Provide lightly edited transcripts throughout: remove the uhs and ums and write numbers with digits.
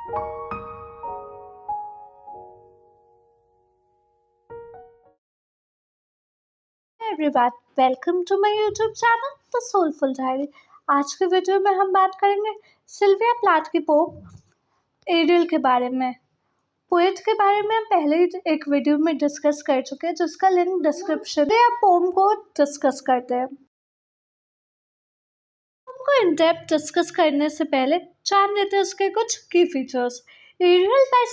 Everyone, welcome to my YouTube channel the soulful diary. आज के video में हम बात करेंगे सिल्विया प्लाथ की पोम एरियल के बारे में। पोएट के बारे में हम पहले ही एक वीडियो में डिस्कस कर चुके हैं, जिसका लिंक डिस्क्रिप्शन में। आप पोम को डिस्कस करते हैं। पोम को इन डेप्थ डिस्कस करने से पहले जान लेते हैं उसके कुछ की features. Ariel by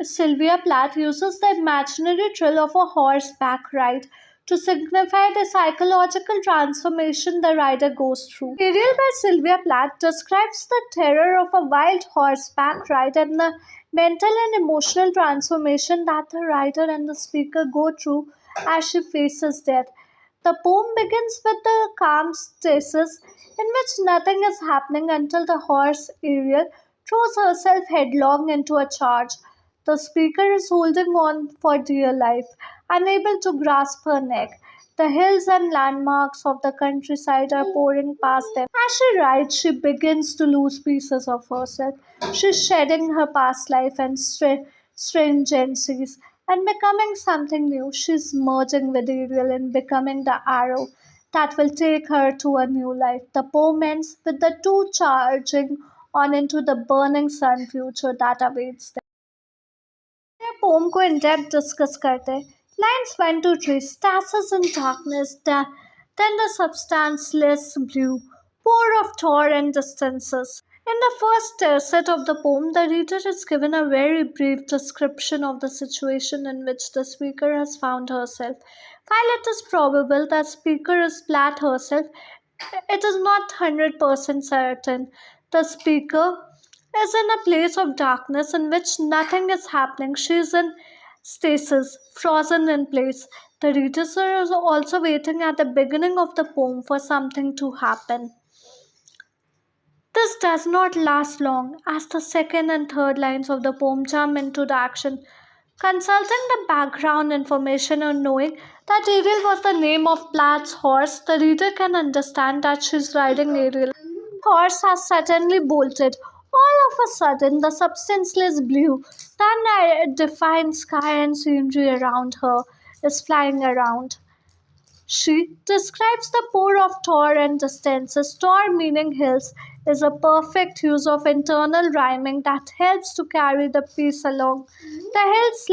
Sylvia Plath uses the imaginary thrill of a horseback ride to signify the psychological transformation the rider goes through. Ariel by Sylvia Plath describes the terror of a wild horseback ride and the mental and emotional transformation that the rider and the speaker go through as she faces death. The poem begins with the calm stasis in which nothing is happening until the horse Ariel throws herself headlong into a charge. The speaker is holding on for dear life, unable to grasp her neck. The hills and landmarks of the countryside are pouring past them. As she rides, she begins to lose pieces of herself. She's shedding her past life and stringencies and becoming something new. She's merging with Ariel and becoming the arrow that will take her to a new life. The poem ends with the two charging on into the burning sun future that awaits them. Poem को in depth discuss करते हैं। Lines 1 to 3 stasis in darkness, then the substanceless blue, pour of Thor and distances. In the first set of the poem, the reader is given a very brief description of the situation in which the speaker has found herself. While it is probable that speaker is Plath herself, it is not 100% certain. The speaker is in a place of darkness in which nothing is happening. She is in stasis, frozen in place. The readers are also waiting at the beginning of the poem for something to happen. This does not last long, as the second and third lines of the poem jump into the action. Consulting the background information and knowing that Ariel was the name of Plath's horse, the reader can understand that she is riding Ariel. The horse has suddenly bolted. All of a sudden, the substanceless blue, the undefined sky and scenery around her is flying around. She describes the pour of Thor and distances. Thor, meaning hills, is a perfect use of internal rhyming that helps to carry the piece along. The hills,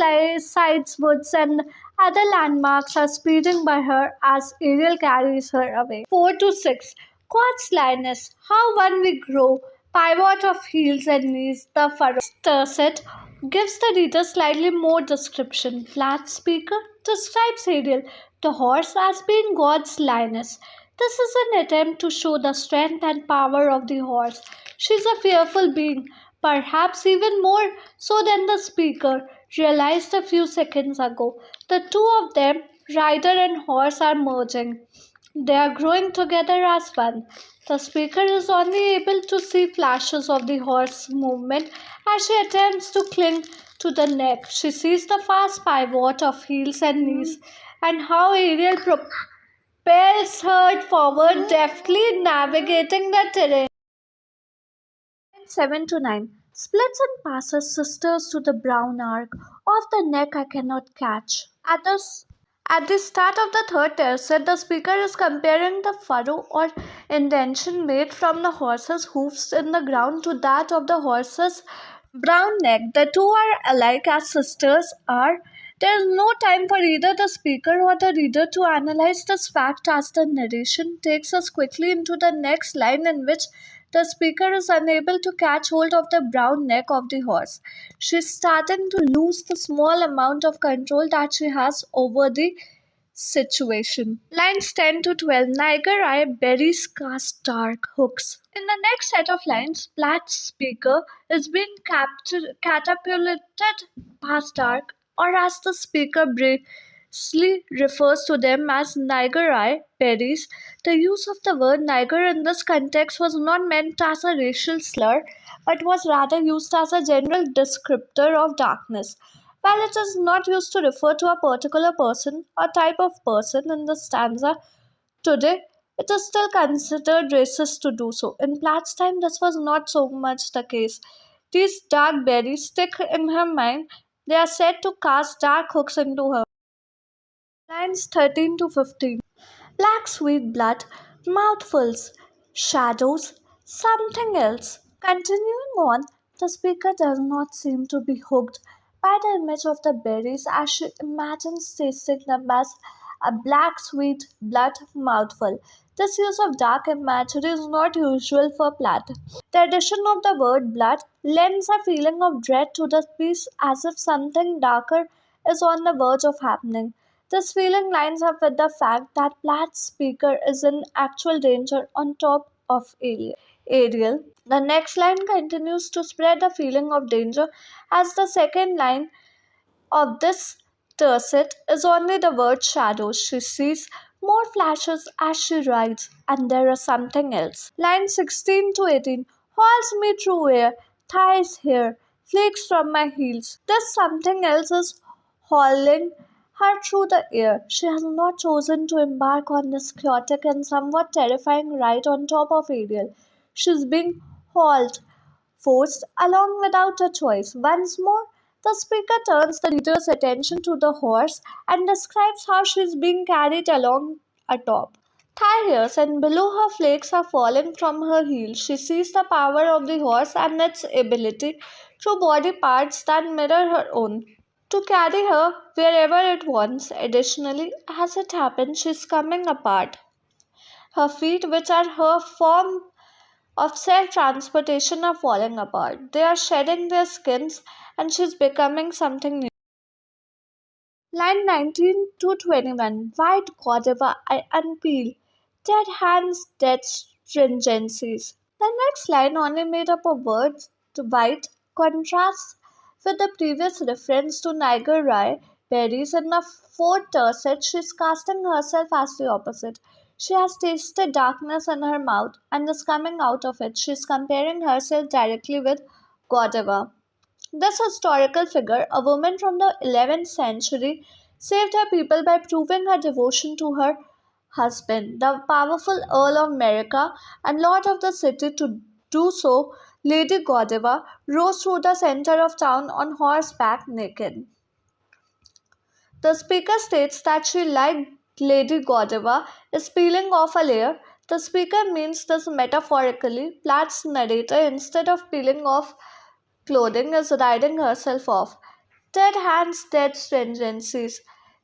sides, woods, and other landmarks are speeding by her as Ariel carries her away. 4 to 6. Quartz Linus, how one we grow, pivot of heels and knees, the furrow. Tercet gives the reader slightly more description. Flat speaker describes Ariel, the horse, as being God's lioness. This is an attempt to show the strength and power of the horse. She is a fearful being, perhaps even more so than the speaker realized a few seconds ago. The two of them, rider and horse, are merging. They are growing together as one. The speaker is only able to see flashes of the horse's movement as she attempts to cling to the neck. She sees the fast pivot of heels and knees and how Ariel propels her forward, deftly navigating the terrain. 7 to 9. Splits and passes sisters to the brown arc of the neck I cannot catch. At the start of the third tercet, the speaker is comparing the furrow or indentation made from the horse's hoofs in the ground to that of the horse's brown neck. The two are alike as sisters are. There is no time for either the speaker or the reader to analyze this fact as the narration takes us quickly into the next line in which the speaker is unable to catch hold of the brown neck of the horse. She is starting to lose the small amount of control that she has over the situation. Lines 10 to 12. Niger eye berries cast dark hooks. In the next set of lines, Plath's speaker is being catapulted past dark, or as the speaker briefly refers to them as Niger eye berries. The use of the word Niger in this context was not meant as a racial slur, but was rather used as a general descriptor of darkness. While it is not used to refer to a particular person or type of person in the stanza today, it is still considered racist to do so. In Plath's time, this was not so much the case. These dark berries stick in her mind. They are said to cast dark hooks into her. Lines 13 to 15. Black sweet blood, mouthfuls, shadows, something else. Continuing on, the speaker does not seem to be hooked by the image of the berries as she imagines tasting them as a black sweet blood mouthful. This use of dark imagery is not usual for Plath. The addition of the word blood lends a feeling of dread to the piece as if something darker is on the verge of happening. This feeling lines up with the fact that Plath's speaker is in actual danger on top of Ariel. The next line continues to spread the feeling of danger as the second line of this tercet is only the word shadows. She sees more flashes as she writes, and there is something else. Line 16 to 18 hauls me through air, thighs hair, flakes from my heels. This something else is hauling her through the air. She has not chosen to embark on this chaotic and somewhat terrifying ride on top of Ariel. She's being hauled forced along without a choice. Once more, the speaker turns the reader's attention to the horse and describes how she is being carried along atop. Thigh hairs and below her flakes are falling from her heels. She sees the power of the horse and its ability through body parts that mirror her own to carry her wherever it wants. Additionally, as it happens, she is coming apart. Her feet, which are her form of self transportation, are falling apart. They are shedding their skins, and she's becoming something new. Line 19 to 21. White Godiva, I unpeel. Dead hands, dead stringencies. The next line, only made up of words, to white, contrasts with the previous reference to Niger rye berries in the fourth tercet. She is casting herself as the opposite. She has tasted darkness in her mouth and is coming out of it. She is comparing herself directly with Godiva. This historical figure, a woman from the 11th century, saved her people by proving her devotion to her husband, the powerful Earl of America and Lord of the city. To do so, Lady Godiva rose through the center of town on horseback naked. The speaker states that she, like Lady Godiva, is peeling off a layer. The speaker means this metaphorically. Platt's narrator, instead of peeling off clothing, is riding herself off. Dead hands, dead stringencies.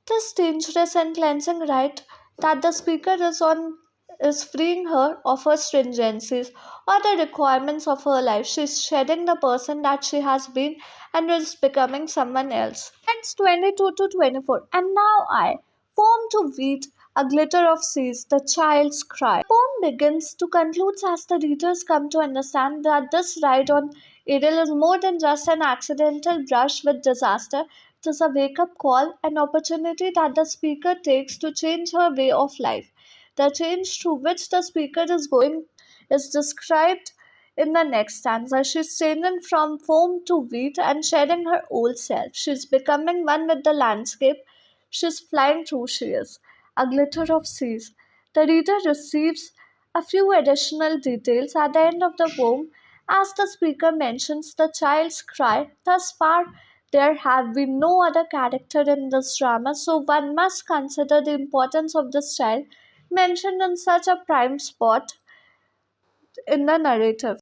This dangerous and cleansing rite that the speaker is on is freeing her of her stringencies or the requirements of her life. She is shedding the person that she has been and is becoming someone else. Lines 22 to 24. And now I, foam to wheat, a glitter of seas, the child's cry. The poem begins to conclude as the readers come to understand that this ride on Ariel is more than just an accidental brush with disaster. It is a wake up call, an opportunity that the speaker takes to change her way of life. The change through which the speaker is going is described in the next stanza. She is changing from foam to wheat and shedding her old self. She is becoming one with the landscape. She is flying through, she is a glitter of seas. The reader receives a few additional details at the end of the poem as the speaker mentions the child's cry. Thus far, there have been no other character in this drama, so one must consider the importance of this child mentioned in such a prime spot in the narrative.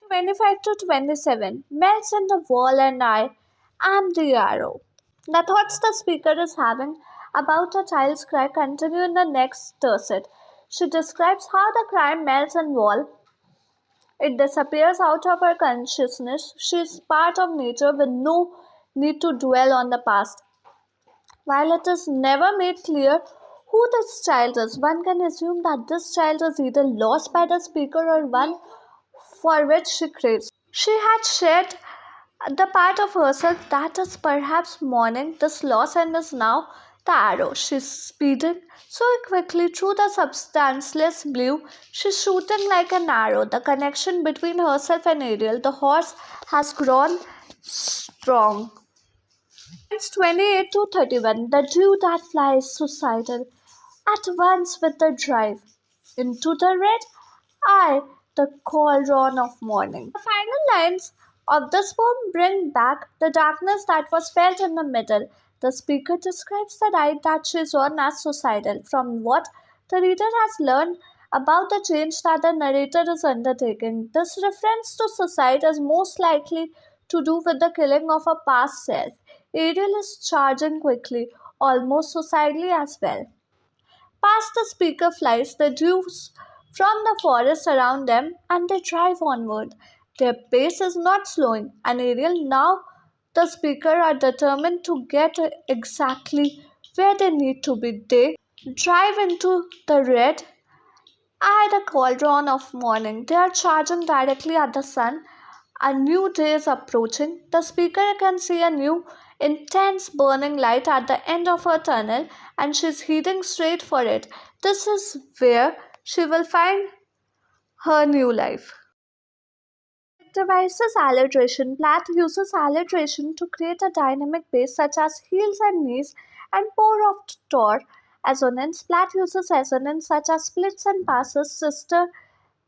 25 to 27 melts in the wall, and I am the arrow. The thoughts the speaker is having about a child's cry continue in the next tercet. She describes how the cry melts in wall. It disappears out of her consciousness. She is part of nature with no need to dwell on the past. While it is never made clear who this child is, one can assume that this child is either lost by the speaker or one for which she craves. She had shared the part of herself that is perhaps mourning this loss and is now the arrow. She's speeding so quickly through the substanceless blue. She's shooting like an arrow. The connection between herself and Ariel, the horse, has grown strong. Lines 28 to 31. The dew that flies suicidal at once with the drive. Into the red, I, the cauldron of morning. The final lines of this poem bring back the darkness that was felt in the middle. The speaker describes the ride that she is on as suicidal, from what the reader has learned about the change that the narrator is undertaking. This reference to suicide is most likely to do with the killing of a past self. Ariel is charging quickly, almost suicidally as well. Past the speaker flies the dews from the forest around them and they drive onward. Their pace is not slowing, and Ariel now the speaker are determined to get exactly where they need to be. They drive into the red eye the cauldron of morning. They are charging directly at the sun. A new day is approaching. The speaker can see a new, intense burning light at the end of her tunnel and she's heading straight for it. This is where she will find her new life. Devices alliteration. Plath uses alliteration to create a dynamic base such as heels and knees and pour of tor. Assonance. Plath uses assonance such as splits and passes, sister,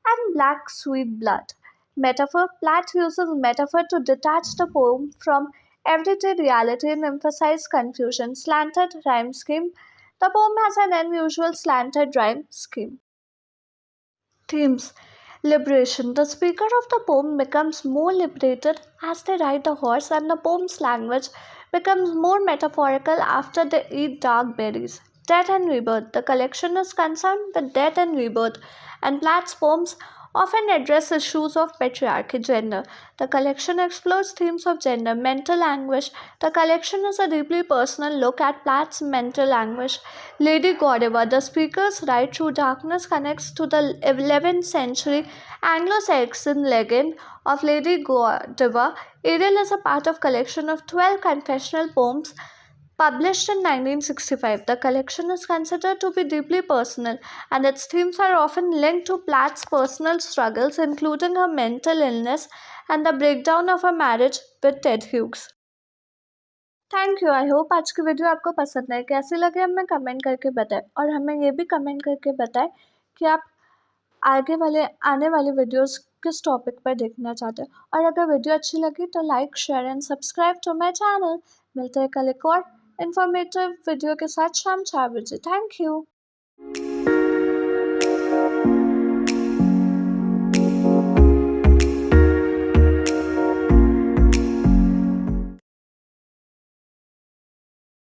and black sweet blood. Metaphor. Plath uses metaphor to detach the poem from everyday reality and emphasize confusion. Slanted rhyme scheme. The poem has an unusual slanted rhyme scheme. Themes. Liberation. The speaker of the poem becomes more liberated as they ride the horse, and the poem's language becomes more metaphorical after they eat dark berries. Death and rebirth. The collection is concerned with death and rebirth, and Platt's poems often address issues of patriarchy, gender. The collection explores themes of gender, mental anguish. The collection is a deeply personal look at Platt's mental anguish. Lady Godiva, the speaker's ride through darkness connects to the 11th century Anglo-Saxon legend of Lady Godiva. Ariel is a part of collection of 12 confessional poems published in 1965. The collection is considered to be deeply personal, and its themes are often linked to Platt's personal struggles, including her mental illness and the breakdown of her marriage with Ted Hughes. Thank you. I hope आज की video आपको पसंद है। कैसी लगे हमें comment करके बताएं, और हमें ये भी कमेंट करके बताएं कि आप आने वाली वीडियोस किस टॉपिक पर देखना चाहते हैं। और अगर वीडियो अच्छी लगी तो like share and subscribe to my channel. मिलते हैं कल एक और इन्फॉर्मेटिव वीडियो के साथ शाम 4 बजे। Thank you.